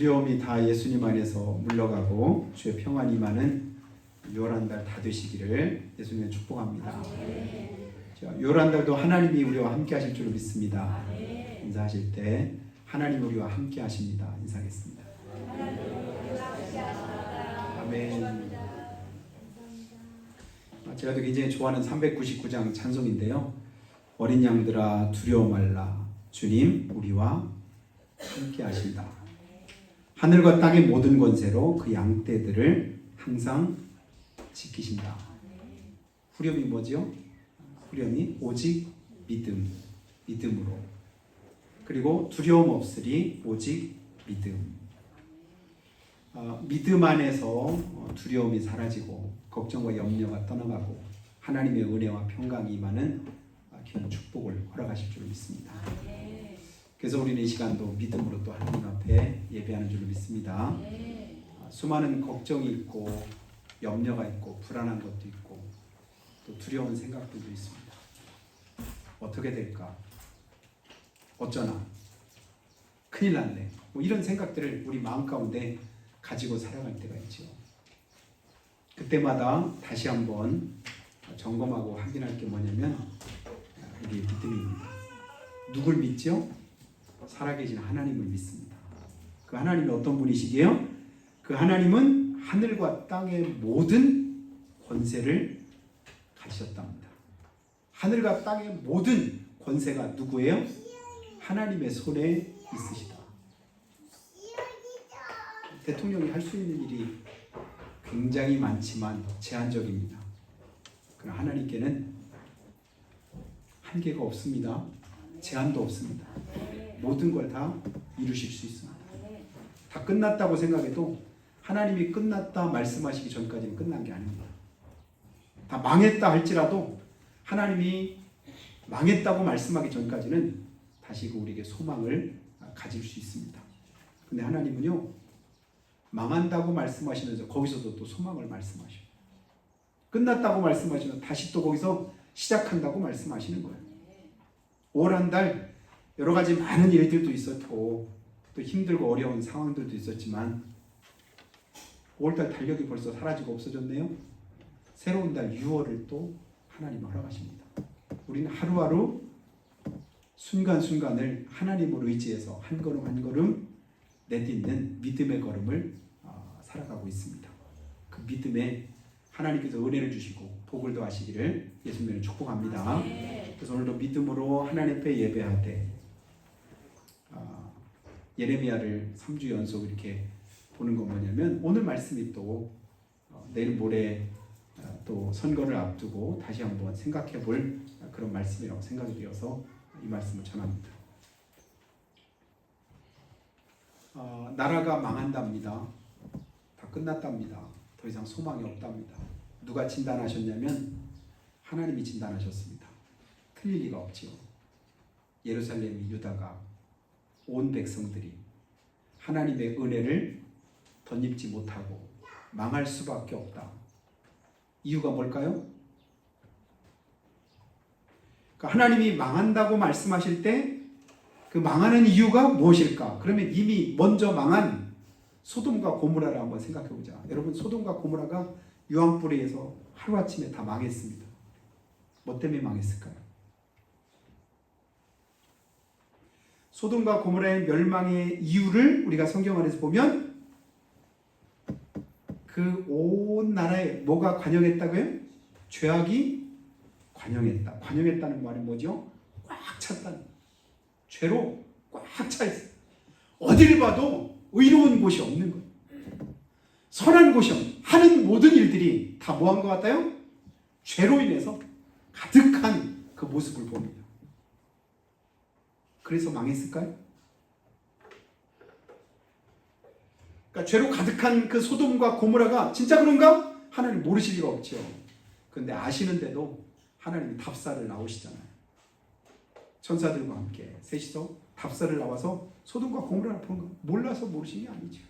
두려움이 다 예수님 안에서 물러가고 주의 평안이 임하는 요란달 다 되시기를 예수님의 축복합니다. 요란달도 하나님이 우리와 함께 하실 줄 믿습니다. 인사하실 때 하나님 우리와 함께 하십니다. 인사하겠습니다. 아멘. 제가 또 굉장히 좋아하는 399장 찬송인데요. 어린 양들아 두려워 말라 주님 우리와 함께 하신다. 하늘과 땅의 모든 권세로 그 양떼들을 항상 지키신다. 후렴이 뭐죠? 후렴이 오직 믿음으로. 그리고 두려움 없으리 오직 믿음. 믿음 안에서 두려움이 사라지고 걱정과 염려가 떠나가고 하나님의 은혜와 평강이 임하는 귀한 축복을 허락하실 줄 믿습니다. 그래서 우리는 이 시간도 믿음으로 또 하나님 앞에 예배하는 줄 믿습니다. 수많은 걱정이 있고 염려가 있고 불안한 것도 있고 또 두려운 생각들도 있습니다. 어떻게 될까? 어쩌나? 큰일 났네. 뭐 이런 생각들을 우리 마음 가운데 가지고 살아갈 때가 있죠. 그때마다 다시 한번 점검하고 확인할 게 뭐냐면 우리의 믿음입니다. 누굴 믿죠? 살아계신 하나님을 믿습니다. 그 하나님이 어떤 분이시게요? 그 하나님은 하늘과 땅의 모든 권세를 가지셨답니다. 하늘과 땅의 모든 권세가 누구예요? 하나님의 손에 있으시다. 대통령이 할 수 있는 일이 굉장히 많지만 제한적입니다. 그러나 하나님께는 한계가 없습니다. 제한도 없습니다. 모든 걸 다 이루실 수 있습니다. 다 끝났다고 생각해도 하나님이 끝났다 말씀하시기 전까지는 끝난 게 아닙니다. 다 망했다 할지라도 하나님이 망했다고 말씀하기 전까지는 다시 우리에게 소망을 가질 수 있습니다. 근데 하나님은요, 망한다고 말씀하시면서 거기서도 또 소망을 말씀하셔요. 끝났다고 말씀하시면 다시 또 거기서 시작한다고 말씀하시는 거예요. 올 한 달 여러 가지 많은 일들도 있었고 또 힘들고 어려운 상황들도 있었지만 5월달 달력이 벌써 사라지고 없어졌네요. 새로운 달 6월을 또 하나님 허락하십니다. 우리는 하루하루 순간순간을 하나님을 의지해서 한 걸음 한 걸음 내딛는 믿음의 걸음을 살아가고 있습니다. 그 믿음에 하나님께서 은혜를 주시고 복을 더하시기를 예수님을 축복합니다. 그래서 오늘도 믿음으로 하나님 앞에 예배하되 예레미야를 3주 연속 이렇게 보는 건 뭐냐면 오늘 말씀이 또 내일 모레 또 선거를 앞두고 다시 한번 생각해 볼 그런 말씀이라고 생각이 되어서 이 말씀을 전합니다. 나라가 망한답니다. 다 끝났답니다. 더 이상 소망이 없답니다. 누가 진단하셨냐면 하나님이 진단하셨습니다. 틀릴 리가 없지요. 예루살렘이 유다가 온 백성들이 하나님의 은혜를 덧입지 못하고 망할 수밖에 없다. 이유가 뭘까요? 그러니까 하나님이 망한다고 말씀하실 때 그 망하는 이유가 무엇일까? 그러면 이미 먼저 망한 소돔과 고모라를 한번 생각해 보자. 여러분, 소돔과 고모라가 유황불에 의해서 하루아침에 다 망했습니다. 뭐 때문에 망했을까요? 소돔과 고모라의 멸망의 이유를 우리가 성경 안에서 보면 그 온 나라에 뭐가 관영했다고요? 죄악이 관영했다. 관영했다는 말은 뭐죠? 꽉 찼다는. 죄로 꽉 차 있어요. 어딜 봐도 의로운 곳이 없는 거예요. 선한 곳이 없는, 하는 모든 일들이 다 뭐한 것 같아요? 죄로 인해서 가득한 그 모습을 봅니다. 그래서 망했을까요? 그러니까 죄로 가득한 그 소돔과 고모라가 진짜 그런가? 하나님 모르실 리가 없죠. 그런데 아시는데도 하나님이 답사를 나오시잖아요. 천사들과 함께 셋이서 답사를 나와서 소돔과 고모라를 본 거 몰라서 모르신 게 아니죠.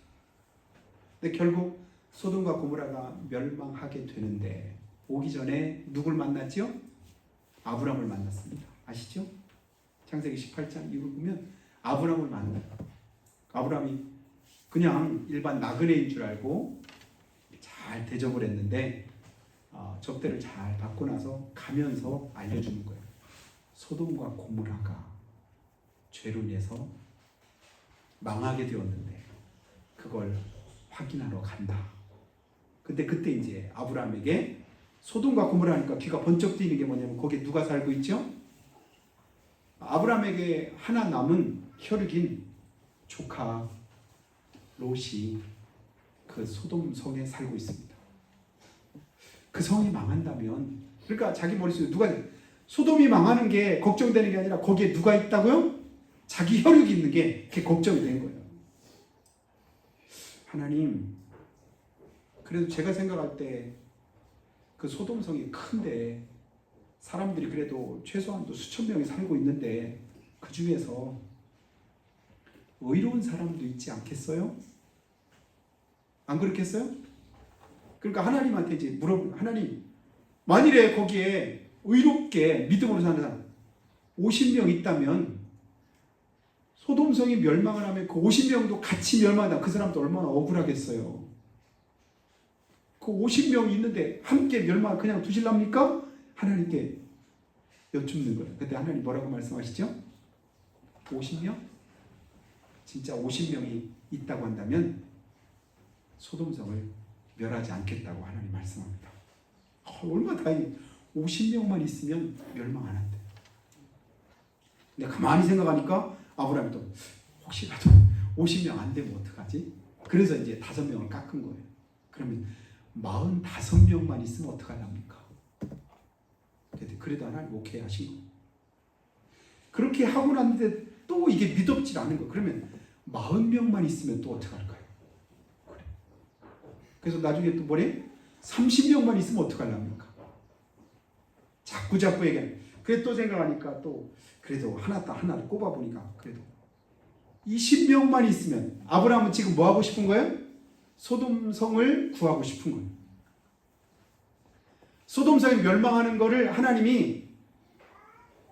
근데 결국 소돔과 고모라가 멸망하게 되는데 오기 전에 누굴 만났죠? 아브람을 만났습니다. 아시죠? 창세기 18장 이후를 보면 아브람을 만나요. 아브람이 그냥 일반 나그네인 줄 알고 잘 대접을 했는데 접대를 잘 받고 나서 가면서 알려주는 거예요. 소돔과 고모라가 죄로 인해서 망하게 되었는데 그걸 확인하러 간다. 근데 그때 이제 아브라함에게 소돔과 고모라니까 귀가 번쩍 뜨이는 게 뭐냐면 거기에 누가 살고 있죠? 아브라함에게 하나 남은 혈육인 조카 롯이 그 소돔 성에 살고 있습니다. 그 성이 망한다면, 그러니까 자기 머릿속에 누가, 소돔이 망하는 게 걱정되는 게 아니라 거기에 누가 있다고요? 자기 혈육이 있는 게 그게 걱정이 된 거예요. 하나님, 그래도 제가 생각할 때 그 소돔 성이 큰데 사람들이 그래도 최소한도 수천 명이 살고 있는데 그 중에서 의로운 사람도 있지 않겠어요? 안 그렇겠어요? 그러니까 하나님한테 이제 물어보는, 하나님, 만일에 거기에 의롭게 믿음으로 사는 사람 50명 있다면 소돔성이 멸망을 하면 그 50명도 같이 멸망한다. 그 사람도 얼마나 억울하겠어요. 그 50명이 있는데 함께 멸망을 그냥 두실랍니까? 하나님께 여쭙는 거예요. 그때 하나님 뭐라고 말씀하시죠? 50명? 진짜 50명이 있다고 한다면 소돔성을 멸하지 않겠다고 하나님 말씀합니다. 얼마나 다행히 50명만 있으면 멸망 안 한대. 근데 가만히 생각하니까 아브라함이 또 혹시라도 50명 안 되면 어떡하지? 그래서 이제 5명을 깎은 거예요. 그러면 45명만 있으면 어떡하랍니까? 그래도 하나님 오케이 하신 거예요. 그렇게 하고 났는데 또 이게 믿었질 않은 거예요. 그러면 40명만 있으면 또 어떡할까요? 그래서 나중에 또 뭐래? 30명만 있으면 어떡하랍니까? 자꾸 얘기하는. 그래 또 생각하니까 또 그래도 하나를 꼽아보니까 그래도 20명만 있으면, 아브라함은 지금 뭐 하고 싶은 거예요? 소돔성을 구하고 싶은 거예요. 소돔성이 멸망하는 거를 하나님이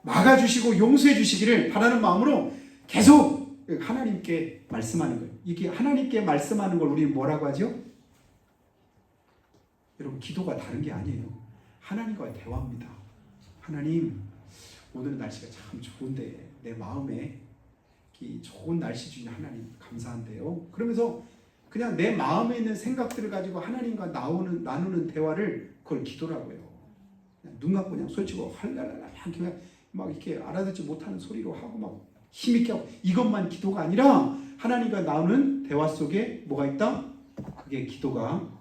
막아주시고 용서해 주시기를 바라는 마음으로 계속 하나님께 말씀하는 거예요. 이게 하나님께 말씀하는 걸 우리는 뭐라고 하죠? 여러분, 기도가 다른 게 아니에요. 하나님과의 대화입니다. 하나님, 오늘 날씨가 참 좋은데 내 마음에 이 좋은 날씨 주신 하나님 감사한데요. 그러면서 그냥 내 마음에 있는 생각들을 가지고 하나님과 나누는 대화를 그걸 기도라고요. 그냥 눈 감고 그냥 솔직히 할랄랄라 막 이렇게 알아듣지 못하는 소리로 하고 막 힘있게 하고 이것만 기도가 아니라 하나님과 나누는 대화 속에 뭐가 있다? 그게 기도가.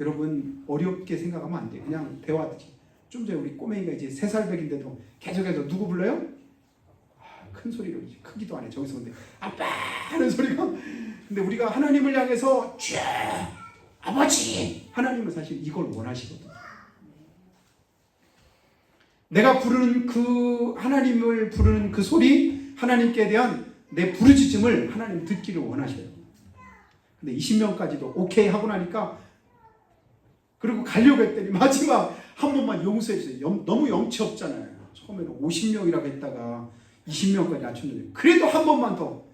여러분 어렵게 생각하면 안 돼요. 그냥 대화하듯이. 좀 전에 우리 꼬맹이가 이제 3살백인데도 계속해서 누구 불러요? 큰 소리로, 크기도 안 해. 저기서 근데 아빠 하는 소리가. 근데 우리가 하나님을 향해서 쥐 아버지, 하나님은 사실 이걸 원하시거든요. 내가 부르는 그 하나님을 부르는 그 소리, 하나님께 대한 내 부르짖음을 하나님 듣기를 원하셔요. 근데 20명까지도 오케이 하고 나니까, 그리고 가려고 했더니 마지막 한 번만 용서해 주세요. 너무 염치 없잖아요. 처음에는 50명이라고 했다가 20명까지 낮췄는데 그래도 한 번만 더.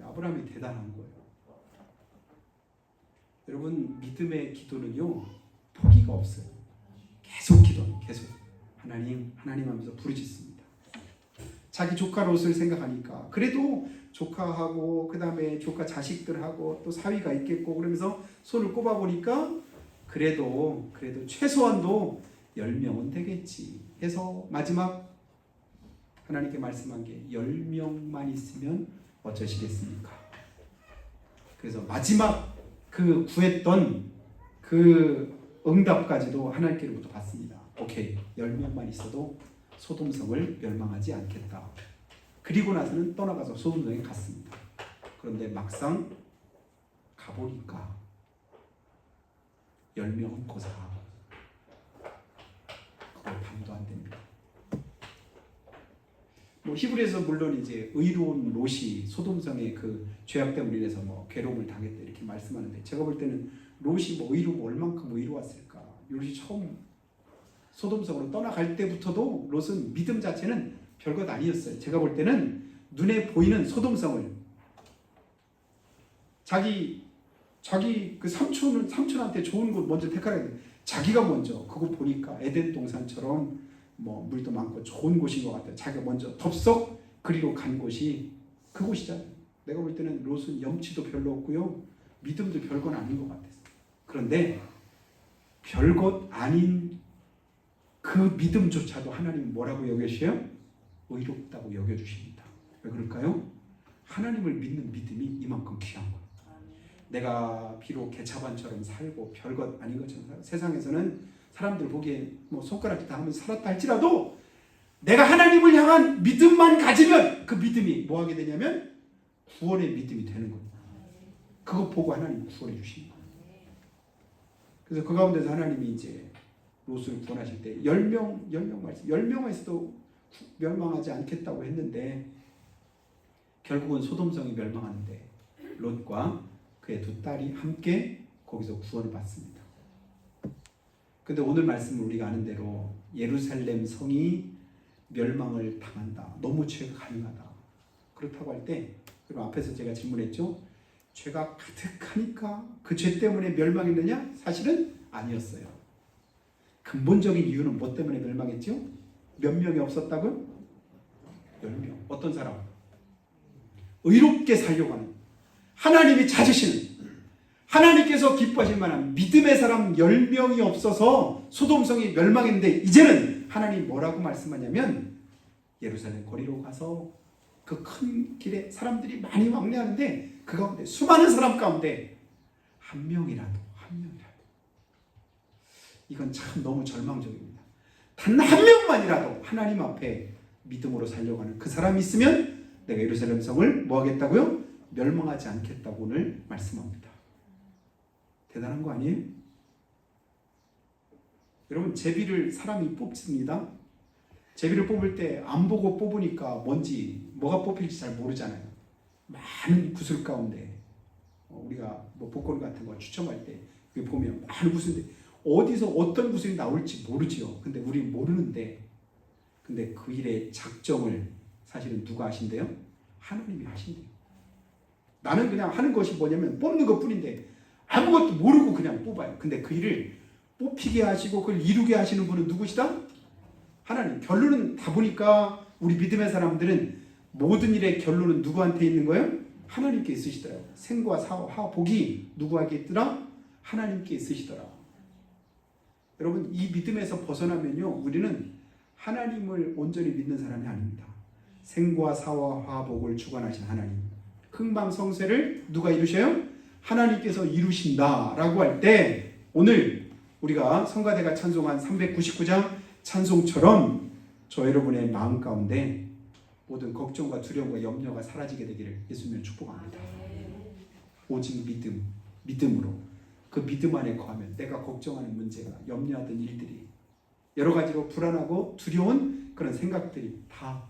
아브라함이 대단한 거예요. 여러분, 믿음의 기도는요 포기가 없어요. 계속 기도해요. 계속 하나님 하면서 부르짖습니다. 자기 조카 롯을 생각하니까 그래도 조카하고 그 다음에 조카 자식들하고 또 사위가 있겠고 그러면서 손을 꼽아보니까 그래도 최소한도 10명은 되겠지 해서 마지막 하나님께 말씀한 게 10명만 있으면 어쩌시겠습니까? 그래서 마지막 그 구했던 그 응답까지도 하나님께로부터 받습니다. 오케이, 10명만 있어도 소돔성을 멸망하지 않겠다. 그리고 나서는 떠나가서 소돔성에 갔습니다. 그런데 막상 가보니까 10명은 고사. 그걸 반도 안 됩니다. 뭐 히브리에서 물론 이제 의로운 롯이 소돔성의 그 죄악 때문에 인해서 뭐 괴로움을 당했다 이렇게 말씀하는데, 제가 볼 때는 롯이 뭐 의로고 얼만큼 의로웠을까. 롯이 처음 소돔성으로 떠나갈 때부터도 롯은 믿음 자체는 별것 아니었어요. 제가 볼 때는 눈에 보이는 소돔성을 자기 그 삼촌한테 좋은 곳 먼저 택하라 했는데 자기가 먼저 그거 보니까 에덴 동산처럼 뭐 물도 많고 좋은 곳인 것 같아요. 자기가 먼저 덥석 그리로 간 곳이 그곳이잖아요. 내가 볼 때는 롯은 염치도 별로 없고요. 믿음도 별건 아닌 것 같았어요. 그런데 별것 아닌 그 믿음조차도 하나님 뭐라고 여겨주세요? 의롭다고 여겨주십니다. 왜 그럴까요? 하나님을 믿는 믿음이 이만큼 귀한 거예요. 내가 비록 개차반처럼 살고 별것 아닌 것처럼 살고 세상에서는 사람들 보기에 뭐 손가락질 당하면서 살았다 할지라도 내가 하나님을 향한 믿음만 가지면 그 믿음이 뭐 하게 되냐면 구원의 믿음이 되는 거예요. 그거 보고 하나님 구원해 주십니다. 그래서 그 가운데서 하나님이 이제 롯을 구원하실 때 10명 말씀 10명에서도 멸망하지 않겠다고 했는데 결국은 소돔성이 멸망하는데 롯과 그의 두 딸이 함께 거기서 구원을 받습니다. 근데 오늘 말씀을 우리가 아는 대로 예루살렘 성이 멸망을 당한다. 너무 죄가 가능하다. 그렇다고 할 때 그럼 앞에서 제가 질문했죠. 죄가 가득하니까 그 죄 때문에 멸망했느냐? 사실은 아니었어요. 근본적인 이유는 뭐 때문에 멸망했죠? 몇 명이 없었다고요? 10명. 어떤 사람? 의롭게 살려고 하는 하나님이 찾으시는 하나님께서 기뻐하실 만한 믿음의 사람 10명이 없어서 소돔성이 멸망했는데 이제는 하나님 뭐라고 말씀하냐면 예루살렘 거리로 가서 그 큰 길에 사람들이 많이 왕래하는데 그 가운데 수많은 사람 가운데 한 명이라도 이건 참 너무 절망적입니다. 단 한 명만이라도 하나님 앞에 믿음으로 살려고 하는 그 사람이 있으면 내가 예루살렘 성을 뭐 하겠다고요? 멸망하지 않겠다고 오늘 말씀합니다. 대단한 거 아니에요? 여러분 제비를 사람이 뽑습니다. 제비를 뽑을 때 안 보고 뽑으니까 뭐가 뽑힐지 잘 모르잖아요. 많은 구슬 가운데 우리가 뭐 복권 같은 거 추첨할 때 보면 많은 구슬인데 어디서 어떤 구슬이 나올지 모르지요. 근데 우리는 모르는데 근데 그 일의 작정을 사실은 누가 하신대요? 하나님이 하신대요. 나는 그냥 하는 것이 뭐냐면 뽑는 것 뿐인데 아무것도 모르고 그냥 뽑아요. 근데 그 일을 뽑히게 하시고 그걸 이루게 하시는 분은 누구시다? 하나님. 결론은 다 보니까 우리 믿음의 사람들은 모든 일의 결론은 누구한테 있는 거예요? 하나님께 있으시더라고요. 생과 사와 복이 누구에게 있더라? 하나님께 있으시더라. 여러분 이 믿음에서 벗어나면요 우리는 하나님을 온전히 믿는 사람이 아닙니다. 생과 사와 화복을 주관하신 하나님 흥망성쇠를 누가 이루셔요? 하나님께서 이루신다라고 할 때 오늘 우리가 성가대가 찬송한 399장 찬송처럼 저 여러분의 마음 가운데 모든 걱정과 두려움과 염려가 사라지게 되기를 예수님을 축복합니다. 오직 믿음으로 그 믿음 안에 거하면 내가 걱정하는 문제가 염려하던 일들이 여러 가지로 불안하고 두려운 그런 생각들이 다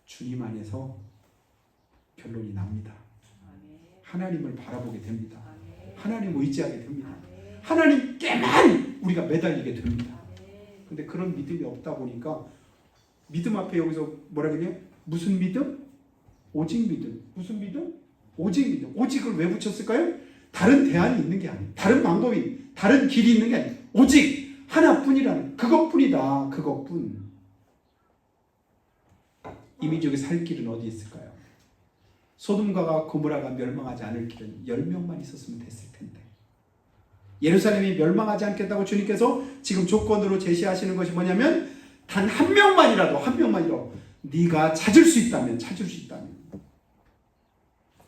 주님 안에서 결론이 납니다. 하나님을 바라보게 됩니다. 하나님 의지하게 됩니다. 하나님께만 우리가 매달리게 됩니다. 근데 그런 믿음이 없다 보니까 믿음 앞에 여기서 뭐라 그러냐? 무슨 믿음? 오직 믿음. 무슨 믿음? 오직 믿음. 오직을 왜 붙였을까요? 다른 대안이 있는 게 아니에요. 다른 방법이 다른 길이 있는 게 아니에요. 오직 하나뿐이라는 그것뿐이다. 그것뿐. 이 민족의 살 길은 어디 있을까요? 소돔과 고모라가 멸망하지 않을 길은 10명만 있었으면 됐을 텐데 예루살렘이 멸망하지 않겠다고 주님께서 지금 조건으로 제시하시는 것이 뭐냐면 단 한 명만이라도 네가 찾을 수 있다면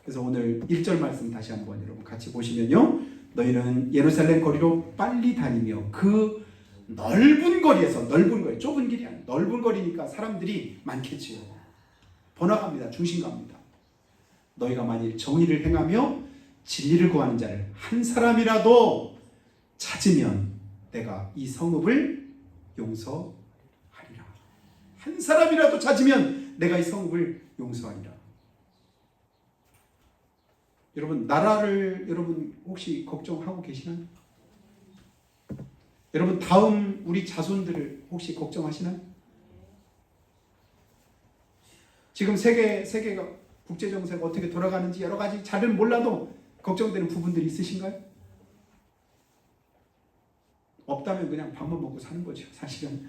그래서 오늘 1절 말씀 다시 한번 여러분 같이 보시면요 너희는 예루살렘 거리로 빨리 다니며 그 넓은 거리 좁은 길이 아니에요. 넓은 거리니까 사람들이 많겠지요. 번화가입니다. 중심가입니다. 너희가 만일 정의를 행하며 진리를 구하는 자를 한 사람이라도 찾으면 내가 이 성읍을 용서하리라. 한 사람이라도 찾으면 내가 이 성읍을 용서하리라. 여러분 나라를 여러분 혹시 걱정하고 계시나요? 여러분 다음 우리 자손들을 혹시 걱정하시나요? 지금 세계가 국제 정세가 어떻게 돌아가는지 여러 가지 잘은 몰라도 걱정되는 부분들이 있으신가요? 없다면 그냥 밥만 먹고 사는 거죠. 사실은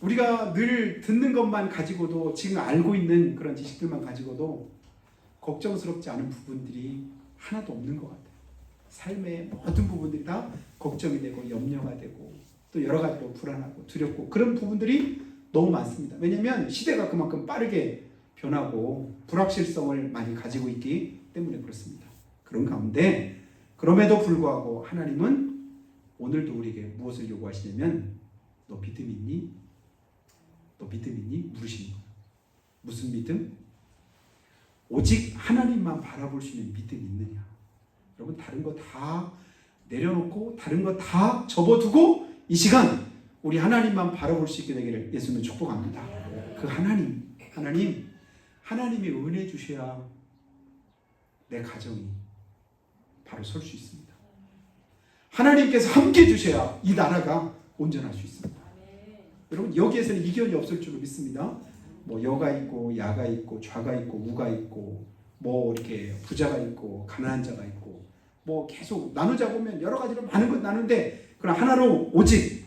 우리가 늘 듣는 것만 가지고도, 지금 알고 있는 그런 지식들만 가지고도 걱정스럽지 않은 부분들이 하나도 없는 것 같아요. 삶의 모든 부분들이 다 걱정이 되고 염려가 되고 또 여러 가지로 불안하고 두렵고 그런 부분들이 너무 많습니다. 왜냐하면 시대가 그만큼 빠르게 변하고 불확실성을 많이 가지고 있기 때문에 그렇습니다. 그런 가운데 그럼에도 불구하고 하나님은 오늘도 우리에게 무엇을 요구하시냐면 너 믿음 있니? 너 믿음 있니? 물으시는 거예요. 무슨 믿음? 오직 하나님만 바라볼 수 있는 믿음이 있느냐. 여러분 다른 거 다 내려놓고 다른 거 다 접어두고 이 시간 우리 하나님만 바라볼 수 있게 되기를 예수님은 축복합니다. 그 하나님이 은혜 주셔야 내 가정이 바로 설 수 있습니다. 하나님께서 함께 주셔야 이 나라가 온전할 수 있습니다. 여러분 여기에서는 이견이 없을 줄로 믿습니다. 뭐 여가 있고 야가 있고 좌가 있고 우가 있고 뭐 이렇게 부자가 있고 가난한 자가 있고 뭐 계속 나누자 보면 여러 가지로 많은 것 나누는데 그러나 하나로 오직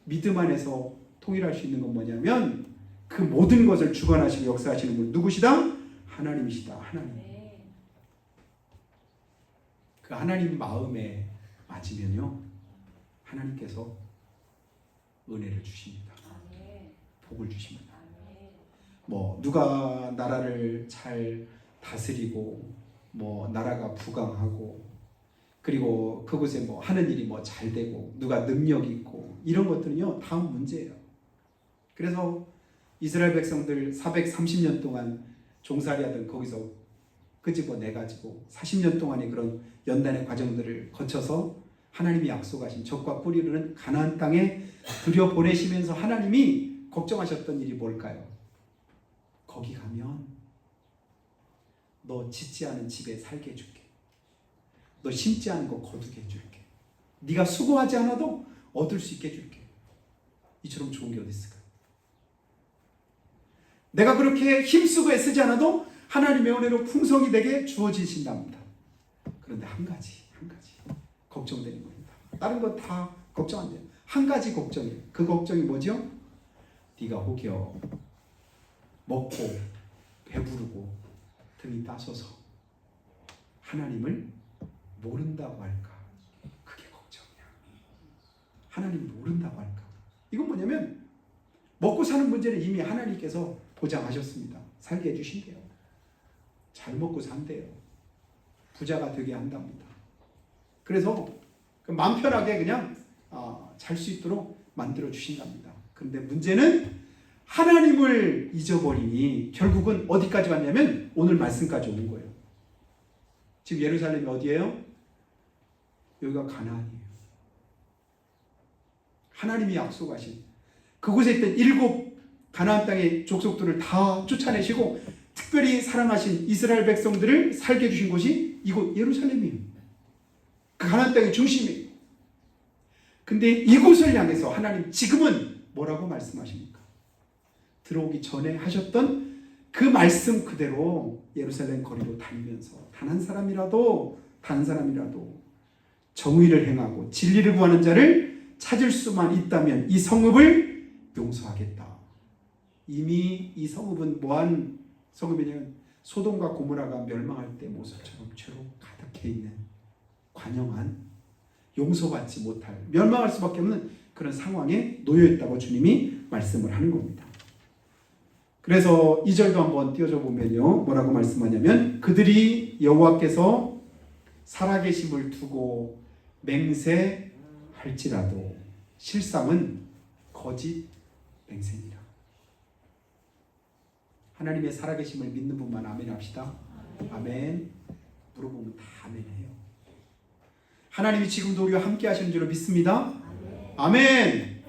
믿음 안에서 통일할 수 있는 건 뭐냐면 그 모든 것을 주관하시고 역사하시는 분 누구시다? 하나님이시다. 하나님. 그 하나님 마음에 맞으면요 하나님께서 은혜를 주십니다. 복을 주십니다. 뭐 누가 나라를 잘 다스리고 뭐 나라가 부강하고 그리고 그곳에 뭐 하는 일이 뭐 잘 되고 누가 능력이 있고 이런 것들은요 다음 문제예요. 그래서 이스라엘 백성들 430년 동안 종살이하던 거기서 끄집어내가지고 40년 동안의 그런 연단의 과정들을 거쳐서 하나님이 약속하신 적과 꿀이 흐르는 가나안 땅에 들여보내시면서 하나님이 걱정하셨던 일이 뭘까요? 거기 가면 너 짓지 않은 집에 살게 해줄게. 너 심지 않은 거 거두게 해줄게. 네가 수고하지 않아도 얻을 수 있게 해줄게. 이처럼 좋은 게 어디 있을까요? 내가 그렇게 힘쓰고 애쓰지 않아도 하나님의 은혜로 풍성이 되게 주어지신답니다. 그런데 한 가지 걱정되는 겁니다. 다른 거 다 걱정 안 돼요. 한 가지 걱정이에요. 그 걱정이 뭐죠? 네가 혹여 먹고 배부르고 등이 따서서 하나님을 모른다고 할까? 그게 걱정이야. 하나님 모른다고 할까? 이건 뭐냐면 먹고 사는 문제는 이미 하나님께서 보장하셨습니다. 살게 해주신대요. 잘 먹고 산대요. 부자가 되게 한답니다. 그래서 마음 편하게 그냥 잘 수 있도록 만들어 주신답니다. 그런데 문제는 하나님을 잊어버리니 결국은 어디까지 왔냐면 오늘 말씀까지 오는 거예요. 지금 예루살렘이 어디예요? 여기가 가나안이에요. 하나님이 약속하신 그곳에 있던 7 가나안 땅의 족속들을 다 쫓아내시고 특별히 사랑하신 이스라엘 백성들을 살게 해주신 곳이 이곳 예루살렘이에요. 그 가나안 땅의 중심이에요. 근데 이곳을 향해서 하나님 지금은 뭐라고 말씀하십니까? 들어오기 전에 하셨던 그 말씀 그대로 예루살렘 거리로 다니면서 단 한 사람이라도 정의를 행하고 진리를 구하는 자를 찾을 수만 있다면 이 성읍을 용서하겠다. 이미 이 성읍은 뭐한 성읍이냐면 소돔과 고모라가 멸망할 때 모습처럼 죄로 가득해 있는 관영한 용서받지 못할 멸망할 수밖에 없는 그런 상황에 놓여 있다고 주님이 말씀을 하는 겁니다. 그래서 2절도 한번 띄워줘 보면요 뭐라고 말씀하냐면 그들이 여호와께서 살아계심을 두고 맹세할지라도 실상은 거짓 맹세니라. 하나님의 살아계심을 믿는 분만 아멘 합시다. 아멘. 물어보면 다 아멘해요. 하나님이 지금도 우리와 함께 하시는 줄로 믿습니다. 아멘.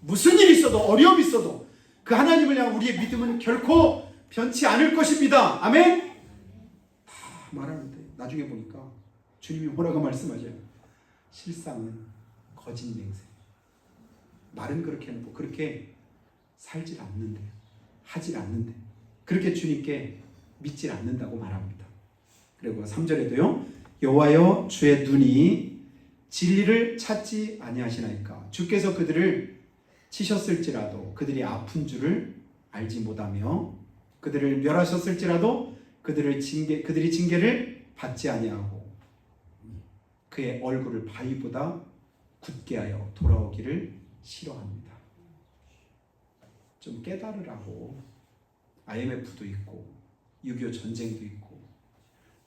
무슨 일이 있어도 어려움이 있어도 그 하나님을 향한 우리의 믿음은 결코 변치 않을 것입니다. 아멘. 다 말하는데 나중에 보니까 주님이 뭐라고 말씀하셔요? 실상은 거짓 맹세. 말은 그렇게 해놓고 그렇게 살질 않는데 하질 않는데 그렇게 주님께 믿질 않는다고 말합니다. 그리고 3절에도요 여호와여 주의 눈이 진리를 찾지 아니하시나이까. 주께서 그들을 치셨을지라도 그들이 아픈 줄을 알지 못하며 그들을 멸하셨을지라도 그들이 징계를 받지 아니하고 그의 얼굴을 바위보다 굳게 하여 돌아오기를 싫어합니다. 좀 깨달으라고. IMF도 있고 6.25 전쟁도 있고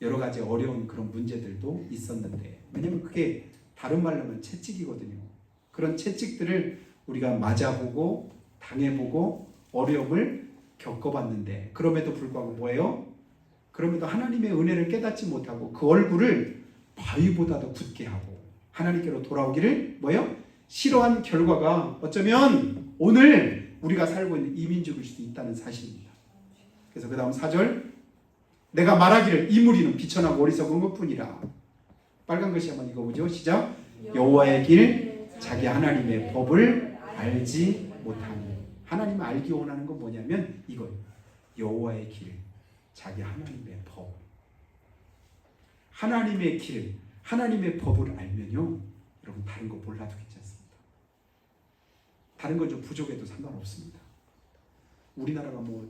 여러 가지 어려운 그런 문제들도 있었는데, 왜냐면 그게 다른 말로 하면 채찍이거든요. 그런 채찍들을 우리가 맞아보고 당해보고 어려움을 겪어봤는데, 그럼에도 불구하고 뭐예요? 그럼에도 하나님의 은혜를 깨닫지 못하고 그 얼굴을 바위보다도 굳게 하고 하나님께로 돌아오기를 뭐예요? 싫어한 결과가 어쩌면 오늘 우리가 살고 있는 이민족일 수도 있다는 사실입니다. 그래서 그 다음 4절, 내가 말하기를 이 무리는 비천하고 어리석은 것뿐이라. 빨간 글씨 한번 읽어보죠. 시작. 여호와의 길 자기 하나님의 법을 알지 못하니. 하나님을 알기 원하는 건 뭐냐면 이거예요. 여호와의 길 자기 하나님의 법. 하나님의 길, 하나님의 법을 알면요, 여러분 다른 거 몰라도 괜찮습니다. 다른 건 좀 부족해도 상관없습니다. 우리나라가 뭐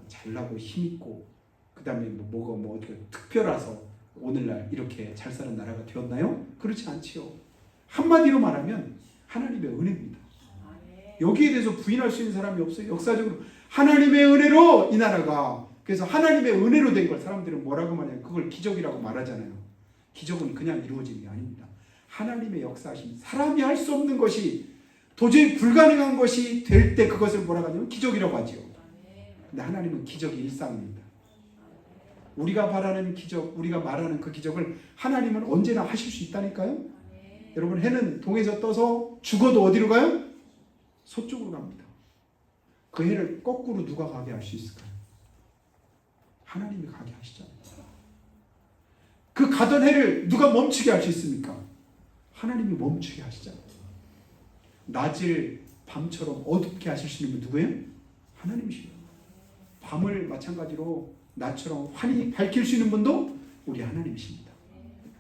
잘나고 힘있고 그 다음에 뭐가 특별해서 오늘날 이렇게 잘 사는 나라가 되었나요? 그렇지 않지요. 한마디로 말하면 하나님의 은혜입니다. 여기에 대해서 부인할 수 있는 사람이 없어요. 역사적으로 하나님의 은혜로 이 나라가, 그래서 하나님의 은혜로 된 걸 사람들은 뭐라고 말해요? 그걸 기적이라고 말하잖아요. 기적은 그냥 이루어지는 게 아닙니다. 하나님의 역사하심, 사람이 할 수 없는 것이, 도저히 불가능한 것이 될 때 그것을 뭐라고 하냐면 기적이라고 하죠. 근데 하나님은 기적이 일상입니다. 우리가 바라는 기적, 우리가 말하는 그 기적을 하나님은 언제나 하실 수 있다니까요. 여러분, 해는 동에서 떠서 죽어도 어디로 가요? 서쪽으로 갑니다. 그 해를 거꾸로 누가 가게 할 수 있을까요? 하나님이 가게 하시잖아요. 그 가던 해를 누가 멈추게 할 수 있습니까? 하나님이 멈추게 하시잖아요. 낮을 밤처럼 어둡게 하실 수 있는 분 누구예요? 하나님이시죠. 밤을 마찬가지로 낮처럼 환히 밝힐 수 있는 분도 우리 하나님이십니다.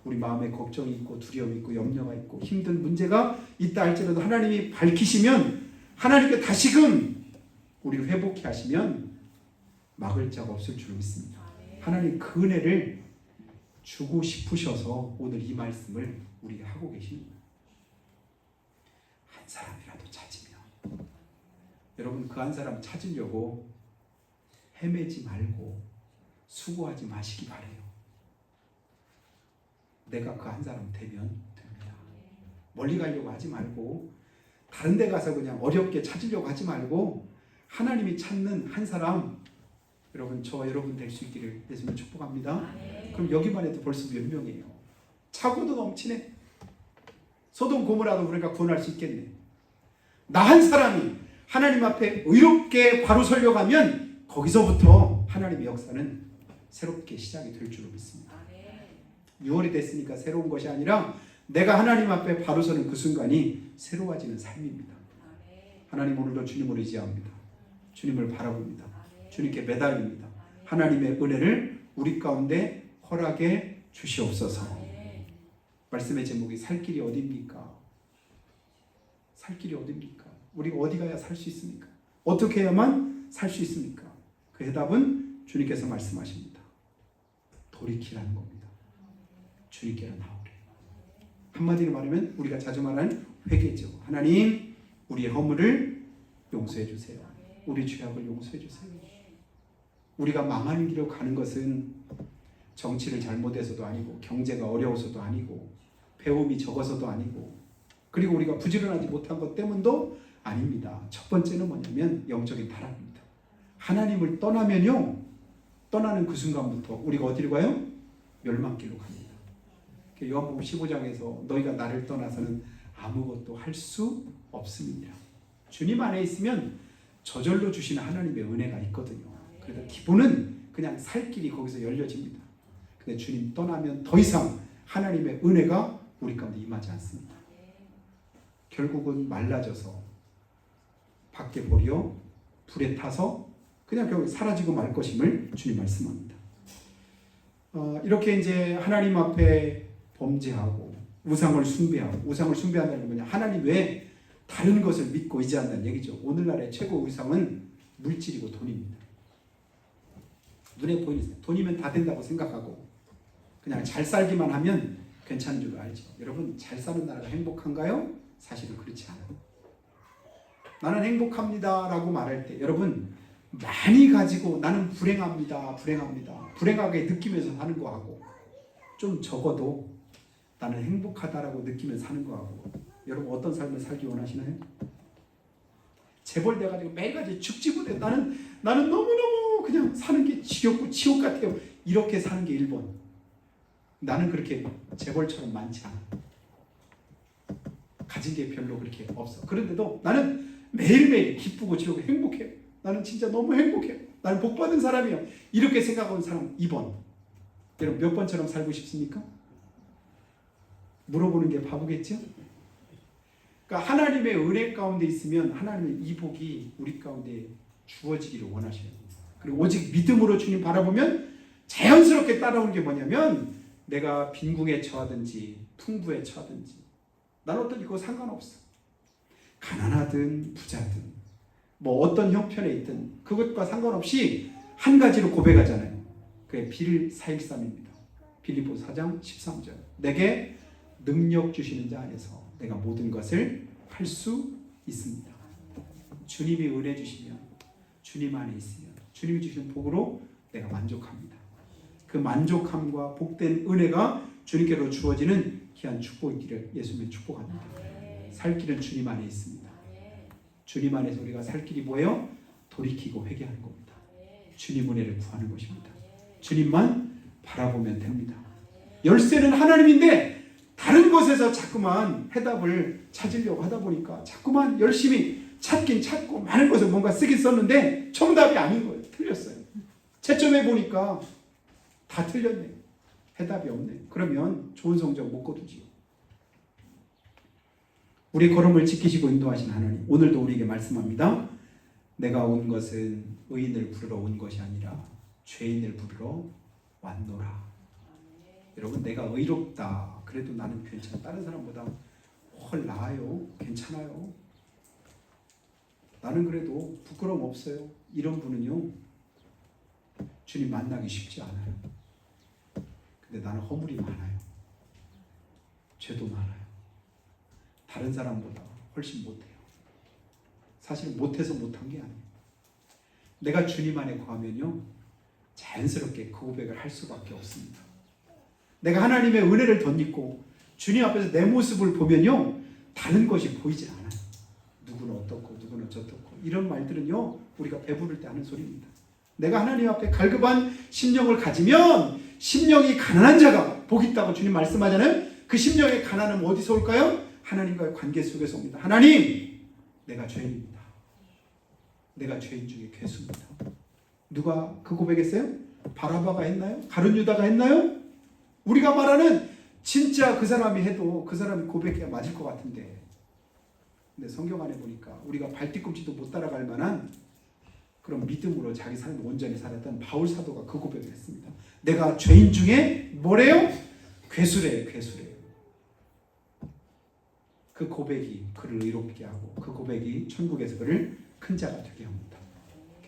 우리 마음에 걱정이 있고 두려움이 있고 염려가 있고 힘든 문제가 있다 할지라도 하나님이 밝히시면, 하나님께 다시금 우리를 회복해 하시면 막을 자가 없을 줄 믿습니다. 하나님 그 은혜를 주고 싶으셔서 오늘 이 말씀을 우리에게 하고 계십니다. 한 사람이라도 찾으면, 여러분 그 한 사람 찾으려고 헤매지 말고 수고하지 마시기 바래요. 내가 그 한 사람 되면 됩니다. 멀리 가려고 하지 말고, 다른 데 가서 그냥 어렵게 찾으려고 하지 말고, 하나님이 찾는 한 사람, 여러분 저 여러분 될 수 있기를 예수님 축복합니다. 그럼 여기만 해도 벌써 몇 명이에요. 차고도 넘치네. 소돔 고모라도 우리가 구원할 수 있겠네. 나 한 사람이 하나님 앞에 의롭게 바로 서려가면 거기서부터 하나님의 역사는 새롭게 시작이 될 줄로 믿습니다. 6월이 됐으니까 새로운 것이 아니라 내가 하나님 앞에 바로 서는 그 순간이 새로워지는 삶입니다. 하나님 오늘도 주님을 의지합니다. 주님을 바라봅니다. 주님께 매달립니다. 하나님의 은혜를 우리 가운데 허락해 주시옵소서. 말씀의 제목이 살 길이 어디입니까? 살 길이 어디입니까? 우리가 어디 가야 살 수 있습니까? 어떻게 해야만 살 수 있습니까? 그 해답은 주님께서 말씀하십니다. 돌이키라는 겁니다. 주님께로 나오래. 한마디로 말하면 우리가 자주 말하는 회개죠. 하나님, 우리의 허물을 용서해 주세요. 우리 죄악을 용서해 주세요. 우리가 망하는 길로 가는 것은 정치를 잘못해서도 아니고, 경제가 어려워서도 아니고, 배움이 적어서도 아니고, 그리고 우리가 부지런하지 못한 것 때문도 아닙니다. 첫 번째는 뭐냐면 영적인 타락입니다. 하나님을 떠나면요, 떠나는 그 순간부터 우리가 어디로 가요? 멸망길로 갑니다. 요한복음 15장에서 너희가 나를 떠나서는 아무것도 할 수 없습니다. 주님 안에 있으면 저절로 주시는 하나님의 은혜가 있거든요. 그래서 기본은 그냥 살 길이 거기서 열려집니다. 근데 주님 떠나면 더 이상 하나님의 은혜가 우리 가운데 임하지 않습니다. 결국은 말라져서 밖에 버려 불에 타서 그냥 결국 사라지고 말 것임을 주님 말씀합니다. 이렇게 이제 하나님 앞에 범죄하고 우상을 숭배한다는 건 뭐냐? 하나님 외에 다른 것을 믿고 의지한다는 얘기죠. 오늘날의 최고 우상은 물질이고 돈입니다. 눈에 보이는 돈이면 다 된다고 생각하고 그냥 잘 살기만 하면 괜찮은 줄 알죠. 여러분, 잘 사는 나라가 행복한가요? 사실은 그렇지 않아요. 나는 행복합니다 라고 말할 때 여러분, 많이 가지고 나는 불행하게 느끼면서 사는 거하고 좀 적어도 나는 행복하다라고 느끼면서 사는 거하고, 여러분 어떤 삶을 살기 원하시나요? 재벌돼가지고 매일같이 죽지 못해 나는 너무너무 그냥 사는 게 지겹고 지옥 같아요, 이렇게 사는 게 1번. 나는 그렇게 재벌처럼 많지 않아. 가진 게 별로 그렇게 없어. 그런데도 나는 매일매일 기쁘고 즐겁고 행복해요. 나는 진짜 너무 행복해요. 나는 복받은 사람이에요. 이렇게 생각하는 사람 2번. 여러분 몇 번처럼 살고 싶습니까? 물어보는 게 바보겠죠? 그러니까 하나님의 은혜 가운데 있으면 하나님의 이 복이 우리 가운데 주어지기를 원하셔요. 그리고 오직 믿음으로 주님 바라보면 자연스럽게 따라오는 게 뭐냐면, 내가 빈궁에 처하든지 풍부에 처하든지 나는 어떤 이거 상관없어. 가난하든 부자든 뭐 어떤 형편에 있든 그것과 상관없이 한 가지로 고백하잖아요. 그게 빌413입니다. 빌립보 4장 13절. 내게 능력 주시는 자 안에서 내가 모든 것을 할 수 있습니다. 주님이 은혜 주시면, 주님 안에 있으면 주님이 주시는 복으로 내가 만족합니다. 그 만족함과 복된 은혜가 주님께로 주어지는 귀한 축복이기를 예수님의 축복합니다. 살 길은 주님 안에 있습니다. 주님 안에서 우리가 살 길이 뭐예요? 돌이키고 회개하는 겁니다. 주님 은혜를 구하는 것입니다. 주님만 바라보면 됩니다. 열쇠는 하나님인데 다른 곳에서 자꾸만 해답을 찾으려고 하다 보니까 자꾸만 열심히 찾긴 찾고 많은 것을 뭔가 쓰긴 썼는데 정답이 아닌 거예요. 틀렸어요. 채점해 보니까 다 틀렸네요. 해답이 없네요. 그러면 좋은 성적 못 거두지요. 우리 걸음을 지키시고 인도하신 하나님, 오늘도 우리에게 말씀합니다. 내가 온 것은 의인을 부르러 온 것이 아니라 죄인을 부르러 왔노라. 여러분, 내가 의롭다 그래도 나는 괜찮아, 다른 사람보다 훨 나아요, 괜찮아요, 나는 그래도 부끄러움 없어요, 이런 분은요 주님 만나기 쉽지 않아요. 근데 나는 허물이 많아요, 죄도 많아요, 다른 사람보다 훨씬 못해요. 사실은 못해서 못한 게 아니에요. 내가 주님 안에 거하면요 자연스럽게 그 고백을 할 수밖에 없습니다. 내가 하나님의 은혜를 덧입고 주님 앞에서 내 모습을 보면요 다른 것이 보이질 않아요. 누구는 어떻고 누구는 어떻고 이런 말들은요 우리가 배부를 때 하는 소리입니다. 내가 하나님 앞에 갈급한 심령을 가지면 심령이 가난한 자가 복 있다고 주님 말씀하잖아요. 그 심령의 가난은 어디서 올까요? 하나님과의 관계 속에서 옵니다. 하나님, 내가 죄인입니다. 내가 죄인 중에 괴수입니다. 누가 그 고백했어요? 바라바가 했나요? 가룟 유다가 했나요? 우리가 말하는 진짜 그 사람이 해도 그 사람이 고백해야 맞을 것 같은데, 근데 성경 안에 보니까 우리가 발뒤꿈치도 못 따라갈 만한 그런 믿음으로 자기 삶을 온전히 살았던 바울 사도가 그 고백을 했습니다. 내가 죄인 중에 뭐래요? 괴수래요, 괴수래요. 그 고백이 그를 의롭게 하고 그 고백이 천국에서 그를 큰 자가 되게 합니다.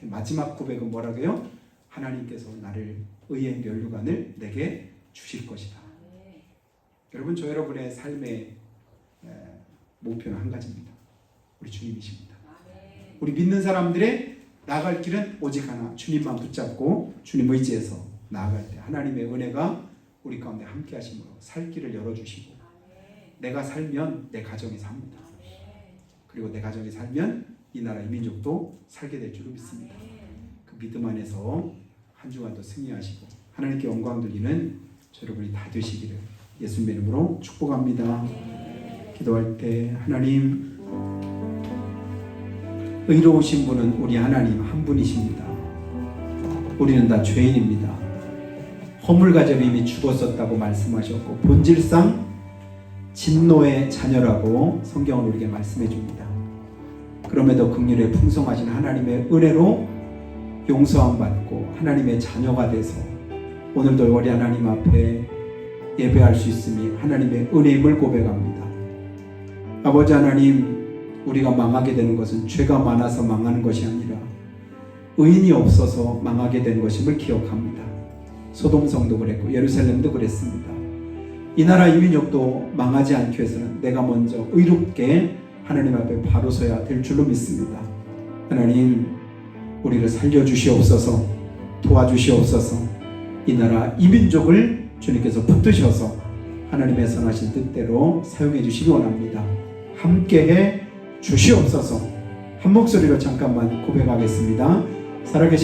마지막 고백은 뭐라고요? 하나님께서 나를 의의 면류관을 내게 주실 것이다. 여러분, 저 여러분의 삶의 목표는 한 가지입니다. 우리 주님이십니다. 우리 믿는 사람들의 나아갈 길은 오직 하나, 주님만 붙잡고 주님 의지해서 나아갈 때 하나님의 은혜가 우리 가운데 함께 하심으로 살 길을 열어주시고, 내가 살면 내 가정이 삽니다. 그리고 내 가정이 살면 이 나라 이 민족도 살게 될 줄로 믿습니다. 그 믿음 안에서 한 주간도 승리하시고 하나님께 영광 돌리는 여러분이 다 되시기를 예수님의 이름으로 축복합니다. 기도할 때 하나님, 의로우신 분은 우리 하나님 한 분이십니다. 우리는 다 죄인입니다. 허물 가지고 이미 죽었었다고 말씀하셨고 본질상 진노의 자녀라고 성경은 우리에게 말씀해 줍니다. 그럼에도 긍휼에 풍성하신 하나님의 은혜로 용서함 받고 하나님의 자녀가 돼서 오늘도 우리 하나님 앞에 예배할 수 있으니 하나님의 은혜임을 고백합니다. 아버지 하나님, 우리가 망하게 되는 것은 죄가 많아서 망하는 것이 아니라 의인이 없어서 망하게 된 것임을 기억합니다. 소돔성도 그랬고 예루살렘도 그랬습니다. 이 나라 이민족도 망하지 않기 위해서는 내가 먼저 의롭게 하나님 앞에 바로 서야 될 줄로 믿습니다. 하나님, 우리를 살려주시옵소서, 도와주시옵소서. 이 나라 이민족을 주님께서 붙드셔서 하나님의 선하신 뜻대로 사용해 주시기 원합니다. 함께해 주시옵소서. 한 목소리로 잠깐만 고백하겠습니다. 살아계신